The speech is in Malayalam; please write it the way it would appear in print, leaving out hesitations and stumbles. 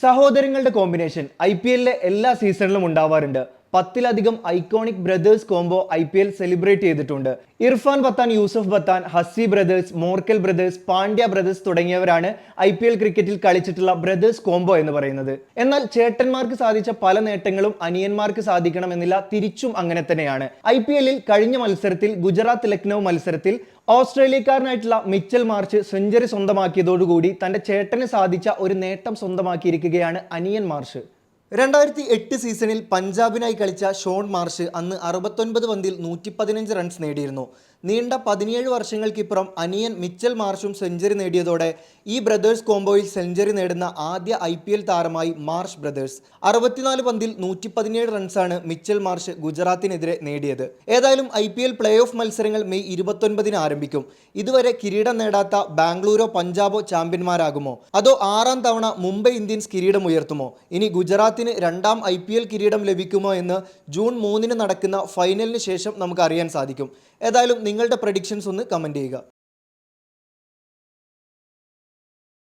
സഹോദരങ്ങളുടെ കോമ്പിനേഷൻ IPL എല്ലാ സീസണിലും ഉണ്ടാവാറുണ്ട്. 10ലധികം iconic brothers combo IPL celebrate ചെയ്തിട്ടുണ്ട്. Irfan Pathan, Yusuf Pathan, Hussey brothers, Morkel brothers, Pandya brothers തുടങ്ങിയവരാണ് IPL ക്രിക്കറ്റിൽ കളിച്ചിട്ടുള്ള ബ്രദേഴ്സ് കോംബോ എന്ന് പറയുന്നത്. എന്നാൽ ചേട്ടന്മാർക്ക് സാധിച്ച പല നേട്ടങ്ങളും അനിയന്മാർക്ക് സാധിക്കണമെന്നില്ല, തിരിച്ചും അങ്ങനെ തന്നെയാണ്. IPLൽ കഴിഞ്ഞ മത്സരത്തിൽ ഗുജറാത്ത് ലക്നൗ മത്സരത്തിൽ ഓസ്ട്രേലിയക്കാരനായിട്ടുള്ള മിച്ചൽ മാർഷ് സെഞ്ചുറി സ്വന്തമാക്കിയതോടുകൂടി തന്റെ ചേട്ടന് സാധിച്ച ഒരു നേട്ടം സ്വന്തമാക്കിയിരിക്കുകയാണ് അനിയൻ മാർഷ്. 2008 സീസണിൽ പഞ്ചാബിനായി കളിച്ച ഷോൺ മാർഷ് അന്ന് 69 പന്തിൽ 115 റൺസ് നേടിയിരുന്നു. നീണ്ട 17 വർഷങ്ങൾക്കിപ്പുറം അനിയൻ മിച്ചൽ മാർഷും സെഞ്ചുറി നേടിയതോടെ ഈ ബ്രദേഴ്സ് കോംബോയിൽ സെഞ്ചുറി നേടുന്ന ആദ്യ IPL താരമായി മാർഷ് ബ്രദേഴ്സ്. 64 പന്തിൽ 117 റൺസാണ് മിച്ചൽ മാർഷ് ഗുജറാത്തിനെതിരെ നേടിയത്. ഏതായാലും IPL പ്ലേ ഓഫ് മത്സരങ്ങൾ മെയ് 29 ആരംഭിക്കും. ഇതുവരെ കിരീടം നേടാത്ത ബാംഗ്ലൂരോ പഞ്ചാബോ ചാമ്പ്യന്മാരാകുമോ, അതോ 6ാം തവണ മുംബൈ ഇന്ത്യൻസ് കിരീടം ഉയർത്തുമോ? ഇനി ഗുജറാത്തിന് രണ്ടാം IPL കിരീടം ലഭിക്കുമോ എന്ന് ജൂൺ 3 നടക്കുന്ന ഫൈനലിന് ശേഷം നമുക്ക് അറിയാൻ സാധിക്കും. ഏതായാലും നിങ്ങളുടെ പ്രഡിക്ഷൻസ് ഒന്ന് കമൻറ്റ് ചെയ്യുക.